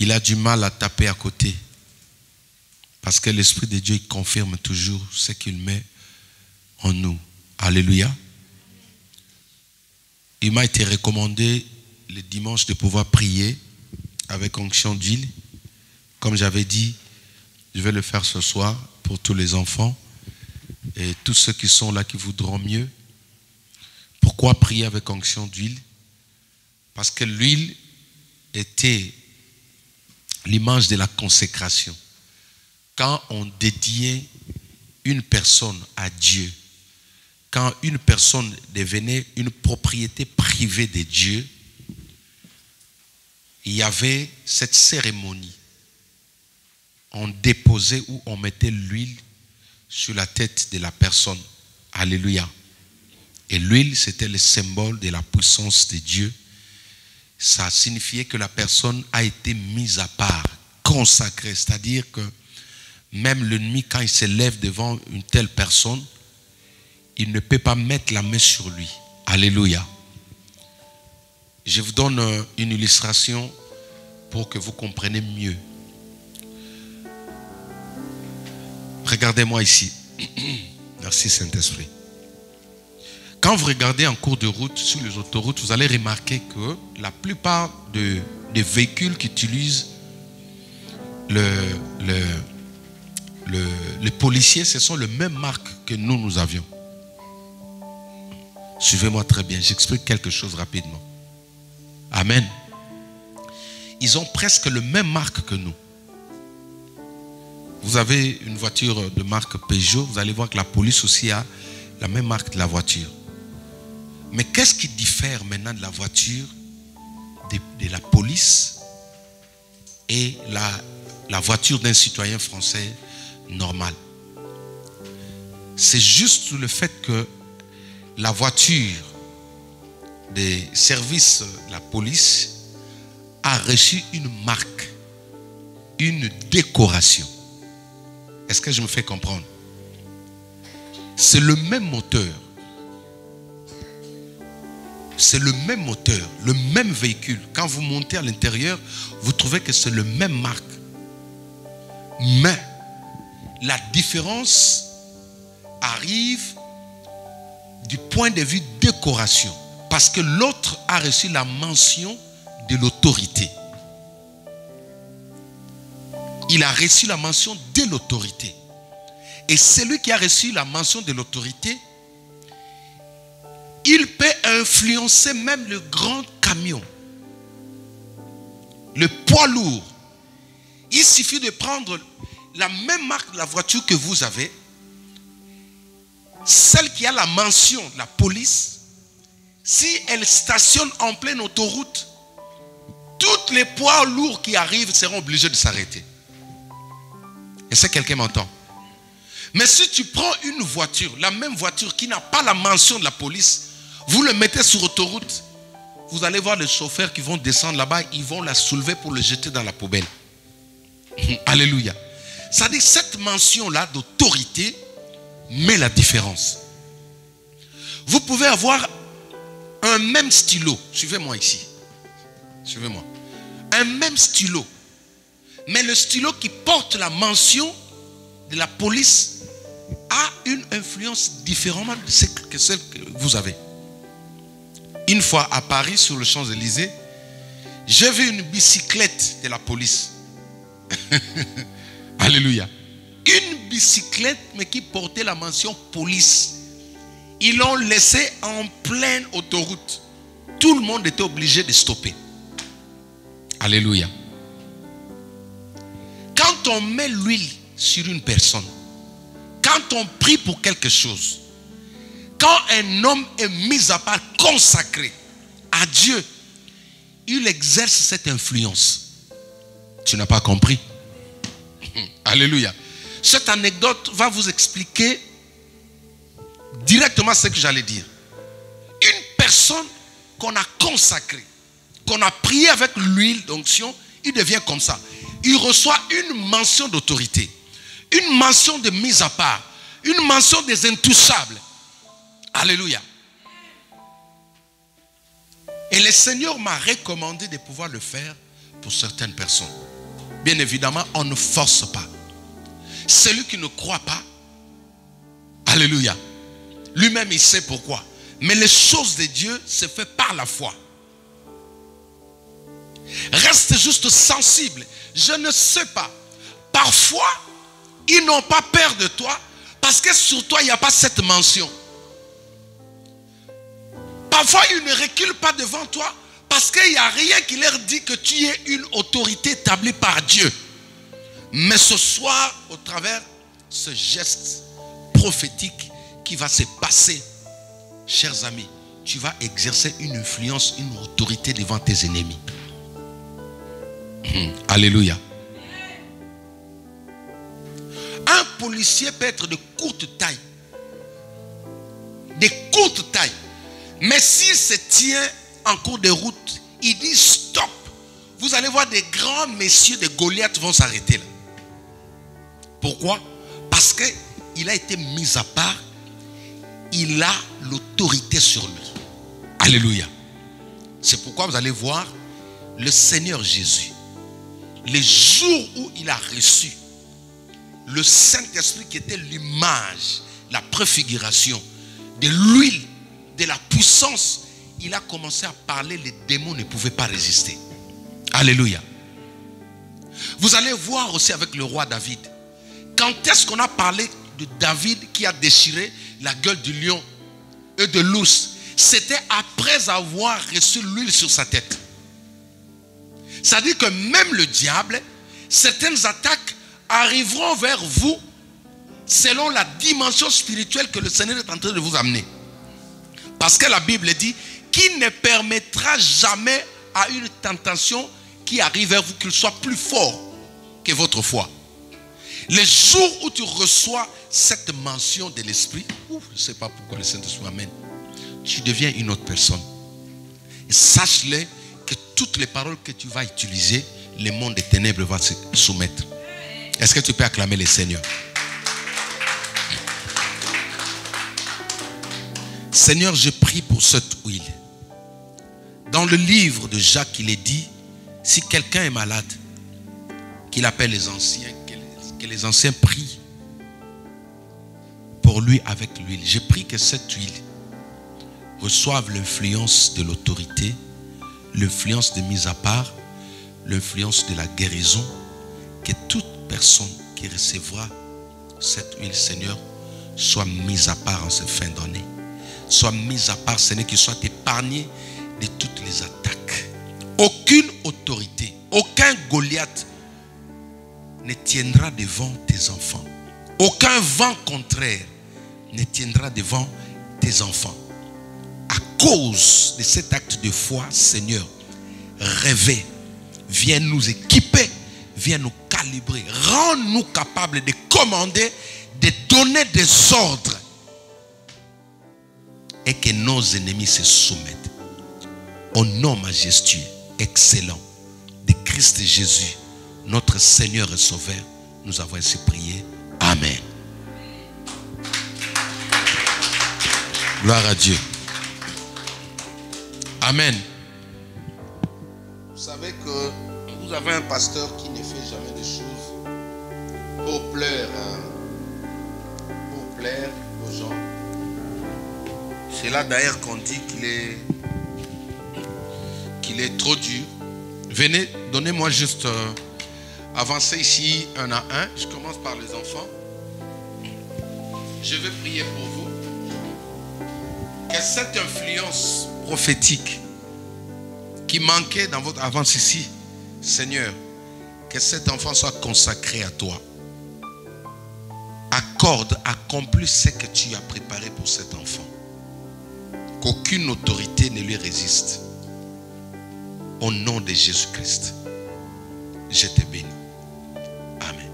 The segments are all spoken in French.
il a du mal à taper à côté. Parce que l'Esprit de Dieu, il confirme toujours ce qu'il met en nous. Alléluia. Il m'a été recommandé le dimanche de pouvoir prier avec onction d'huile. Comme j'avais dit, je vais le faire ce soir pour tous les enfants et tous ceux qui sont là qui voudront mieux. Pourquoi prier avec onction d'huile? Parce que l'huile était l'image de la consécration. Quand on dédiait une personne à Dieu, quand une personne devenait une propriété privée de Dieu, il y avait cette cérémonie. On déposait ou on mettait l'huile sur la tête de la personne. Alléluia. Et l'huile, c'était le symbole de la puissance de Dieu. Ça signifiait que la personne a été mise à part, consacrée. C'est-à-dire que même l'ennemi, quand il se lève devant une telle personne, il ne peut pas mettre la main sur lui. Alléluia. Je vous donne une illustration pour que vous compreniez mieux. Regardez-moi ici. Merci Saint-Esprit. Quand vous regardez en cours de route, sur les autoroutes, vous allez remarquer que la plupart des véhicules qui utilisent les policiers, ce sont les mêmes marques que nous avions. Suivez-moi très bien, j'explique quelque chose rapidement. Amen. Ils ont presque le même marque que nous. Vous avez une voiture de marque Peugeot, vous allez voir que la police aussi a la même marque de la voiture. Mais qu'est-ce qui diffère maintenant de la voiture, de la police et la voiture d'un citoyen français normal? C'est juste le fait que la voiture des services de la police a reçu une marque, une décoration. Est-ce que je me fais comprendre? C'est le même moteur. C'est le même moteur, le même véhicule. Quand vous montez à l'intérieur, vous trouvez que c'est le même marque. Mais la différence arrive du point de vue décoration. Parce que l'autre a reçu la mention de l'autorité. Il a reçu la mention de l'autorité. Et celui qui a reçu la mention de l'autorité, il peut influencer même le grand camion, le poids lourd. Il suffit de prendre la même marque de la voiture que vous avez, celle qui a la mention de la police. Si elle stationne en pleine autoroute, tous les poids lourds qui arrivent seront obligés de s'arrêter. Est-ce que quelqu'un m'entend? Mais si tu prends une voiture, la même voiture qui n'a pas la mention de la police, vous le mettez sur autoroute, vous allez voir les chauffeurs qui vont descendre là-bas, ils vont la soulever pour le jeter dans la poubelle. Alléluia. Ça dit, cette mention-là d'autorité met la différence. Vous pouvez avoir un même stylo. Suivez-moi ici. Suivez-moi. Un même stylo. Mais le stylo qui porte la mention de la police a une influence différente de celle que vous avez. Une fois à Paris, sur le Champs-Élysées, j'ai vu une bicyclette de la police. Alléluia. Une bicyclette, mais qui portait la mention police. Ils l'ont laissé en pleine autoroute. Tout le monde était obligé de stopper. Alléluia. Quand on met l'huile sur une personne, quand on prie pour quelque chose, quand un homme est mis à part, consacré à Dieu, il exerce cette influence. Tu n'as pas compris? Alléluia. Cette anecdote va vous expliquer directement ce que j'allais dire. Une personne qu'on a consacrée, qu'on a prié avec l'huile d'onction, il devient comme ça. Il reçoit une mention d'autorité, une mention de mise à part, une mention des intouchables. Alléluia. Et le Seigneur m'a recommandé de pouvoir le faire pour certaines personnes. Bien évidemment, on ne force pas. Celui qui ne croit pas, alléluia, lui-même il sait pourquoi. Mais les choses de Dieu se fait par la foi. Reste juste sensible. Je ne sais pas. Parfois, ils n'ont pas peur de toi parce que sur toi, il n'y a pas cette mention. Parfois, ils ne reculent pas devant toi parce qu'il n'y a rien qui leur dit que tu es une autorité établie par Dieu. Mais ce soir, au travers ce geste prophétique qui va se passer, chers amis, tu vas exercer une influence, une autorité devant tes ennemis. Alléluia. Un policier peut être de courte taille. De courte taille. Mais s'il se tient en cours de route, il dit stop. Vous allez voir des grands messieurs de Goliath vont s'arrêter là. Pourquoi? Parce qu'il a été mis à part. Il a l'autorité sur lui. Alléluia. C'est pourquoi vous allez voir le Seigneur Jésus. Les jours où il a reçu le Saint-Esprit qui était l'image, la préfiguration de l'huile, de la puissance, il a commencé à parler, les démons ne pouvaient pas résister. Alléluia. Vous allez voir aussi avec le roi David. Quand est-ce qu'on a parlé de David qui a déchiré la gueule du lion et de l'ours? C'était après avoir reçu l'huile sur sa tête. C'est-à-dire que même le diable, certaines attaques arriveront vers vous selon la dimension spirituelle que le Seigneur est en train de vous amener. Parce que la Bible dit qu'il ne permettra jamais à une tentation qui arrive vers vous qu'il soit plus fort que votre foi. Les jours où tu reçois cette mention de l'Esprit, je ne sais pas pourquoi le Saint-Esprit m'amène, tu deviens une autre personne. Et sache-le que toutes les paroles que tu vas utiliser, le monde des ténèbres va se soumettre. Est-ce que tu peux acclamer le Seigneur? Seigneur, je prie pour cette huile. Dans le livre de Jacques, il est dit, si quelqu'un est malade, qu'il appelle les anciens, que les anciens prient pour lui avec l'huile. Je prie que cette huile reçoive l'influence de l'autorité, l'influence de mise à part, l'influence de la guérison, que toute personne qui recevra cette huile, Seigneur, soit mise à part en cette fin d'année. Soit mise à part, Seigneur, qu'il soit épargné de toutes les attaques. Aucune autorité, aucun Goliath ne tiendra devant tes enfants. Aucun vent contraire ne tiendra devant tes enfants. À cause de cet acte de foi, Seigneur, rêvez, viens nous équiper, viens nous calibrer, rends-nous capables de commander, de donner des ordres et que nos ennemis se soumettent. Au nom majestueux, excellent de Christ Jésus, notre Seigneur et Sauveur, nous avons ainsi prié. Amen. Gloire à Dieu. Amen. Vous savez que vous avez un pasteur qui ne fait jamais de choses pour plaire aux gens. C'est là d'ailleurs qu'on dit qu'il est trop dur. Venez, donnez-moi juste avancer ici un à un. Je commence par les enfants. Je vais prier pour vous. Que cette influence prophétique qui manquait dans votre avance ici, Seigneur, que cet enfant soit consacré à toi. Accorde, accomplis ce que tu as préparé pour cet enfant. Qu'aucune autorité ne lui résiste. Au nom de Jésus-Christ, je te bénis. Amen.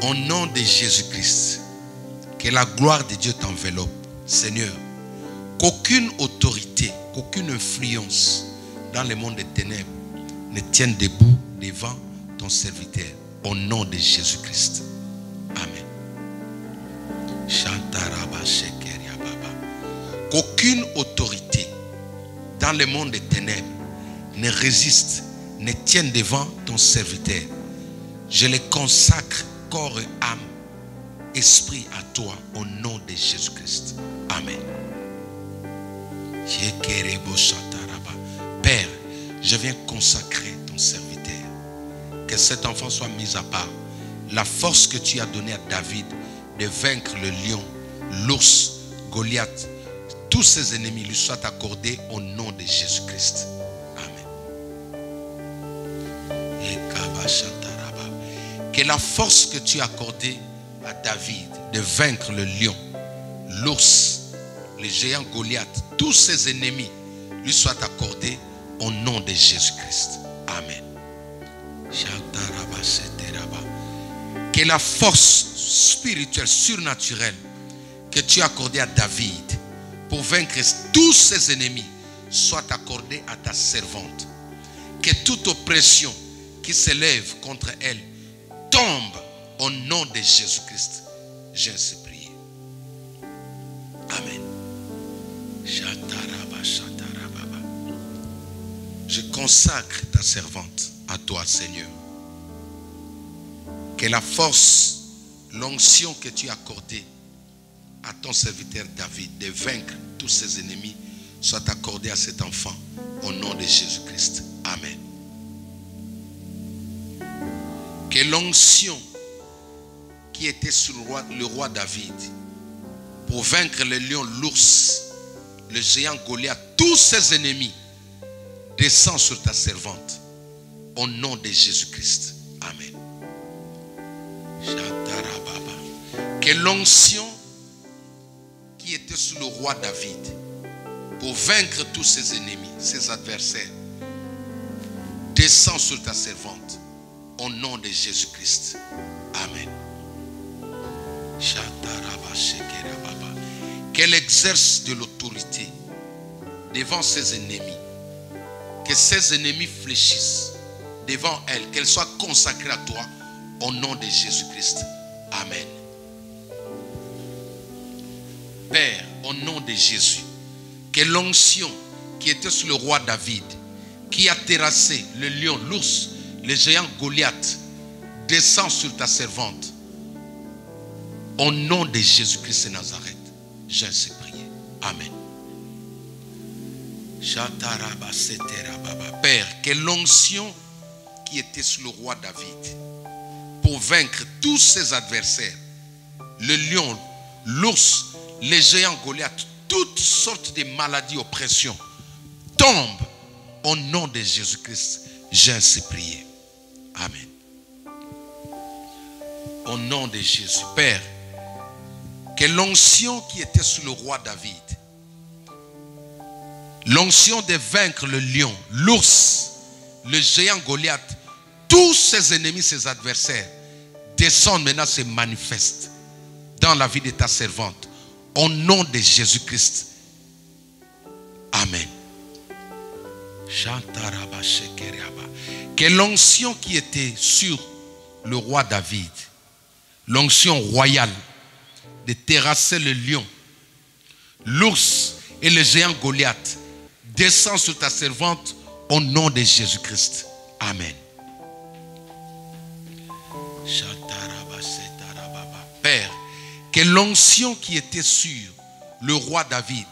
Au nom de Jésus-Christ, que la gloire de Dieu t'enveloppe. Seigneur, qu'aucune autorité, qu'aucune influence dans le monde des ténèbres ne tienne debout devant ton serviteur. Au nom de Jésus-Christ. Amen. Qu'aucune autorité dans le monde des ténèbres ne résistent, ne tiennent devant ton serviteur. Je les consacre corps et âme, esprit à toi, au nom de Jésus-Christ. Amen. Père, je viens consacrer ton serviteur. Que cet enfant soit mis à part. La force que tu as donnée à David de vaincre le lion, l'ours, Goliath, tous ses ennemis lui soient accordés au nom de Jésus-Christ. Amen. Que la force que tu as accordée à David de vaincre le lion, l'ours, le géant Goliath, tous ses ennemis lui soient accordés au nom de Jésus-Christ. Amen. Que la force spirituelle, surnaturelle que tu as accordée à David pour vaincre tous ses ennemis soit accordée à ta servante. Que toute oppression qui s'élève contre elle tombe au nom de Jésus-Christ. J'ai ainsi prié. Amen. Je consacre ta servante à toi, Seigneur. Que la force, l'onction que tu as accordée à ton serviteur David de vaincre tous ses ennemis soit accordée à cet enfant au nom de Jésus-Christ. Amen. Que l'onction qui était sur le roi David pour vaincre le lion, l'ours, le géant Goliath, tous ses ennemis, descend sur ta servante au nom de Jésus-Christ. Amen. Que l'onction qui était sur le roi David pour vaincre tous ses ennemis, ses adversaires, descend sur ta servante au nom de Jésus-Christ. Amen. Qu'elle exerce de l'autorité devant ses ennemis. Que ses ennemis fléchissent devant elle. Qu'elle soit consacrée à toi au nom de Jésus-Christ. Amen. Père, au nom de Jésus, que l'onction qui était sur le roi David, qui a terrassé le lion, l'ours, le géant Goliath, descend sur ta servante. Au nom de Jésus-Christ de Nazareth, j'ai ainsi prié. Amen. Père, que l'onction qui était sur le roi David pour vaincre tous ses adversaires, le lion, l'ours, les géants Goliath, toutes sortes de maladies, oppressions, tombe au nom de Jésus-Christ. J'ai ainsi prié. Amen. Au nom de Jésus, Père, que l'onction qui était sur le roi David, l'onction de vaincre le lion, l'ours, le géant Goliath, tous ses ennemis, ses adversaires, descendent maintenant, se manifestent dans la vie de ta servante. Au nom de Jésus-Christ. Amen. Que l'onction qui était sur le roi David, l'onction royale de terrasser le lion, l'ours et le géant Goliath, descend sur ta servante au nom de Jésus-Christ. Amen. Père, que l'onction qui était sur le roi David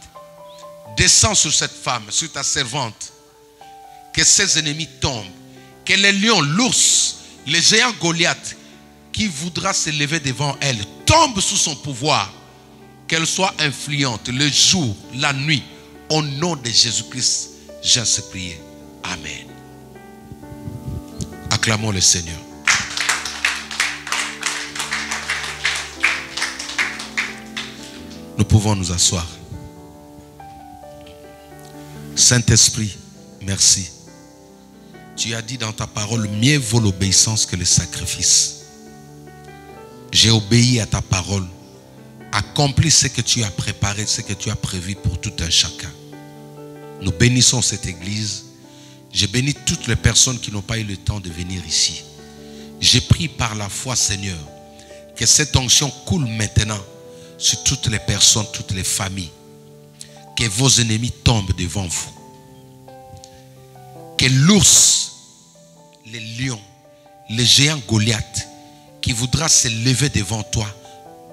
descend sur cette femme, sur ta servante. Que ses ennemis tombent. Que les lions, l'ours, les géants Goliath qui voudra se lever devant elle tombe sous son pouvoir. Qu'elle soit influente le jour, la nuit. Au nom de Jésus-Christ, j'ai ainsi prié. Amen. Acclamons le Seigneur. Nous pouvons nous asseoir. Saint-Esprit, merci. Tu as dit dans ta parole, mieux vaut l'obéissance que le sacrifice. J'ai obéi à ta parole. Accomplis ce que tu as préparé, ce que tu as prévu pour tout un chacun. Nous bénissons cette église. Je bénis toutes les personnes qui n'ont pas eu le temps de venir ici. J'ai pris par la foi, Seigneur, que cette onction coule maintenant sur toutes les personnes, toutes les familles. Que vos ennemis tombent devant vous. que l'ours, le lion, le géant Goliath qui voudra se lever devant toi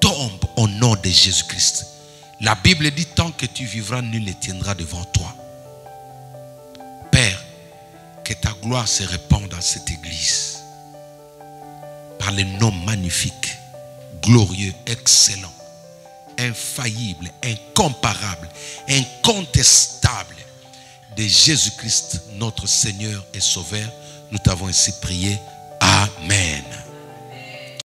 tombe au nom de Jésus-Christ. La Bible dit tant que tu vivras, nul ne tiendra devant toi. Père, que ta gloire se répande dans cette église par le nom magnifique, glorieux, excellent, infaillible, incomparable, incontestable de Jésus-Christ, notre Seigneur et Sauveur. Nous t'avons ainsi prié. Amen.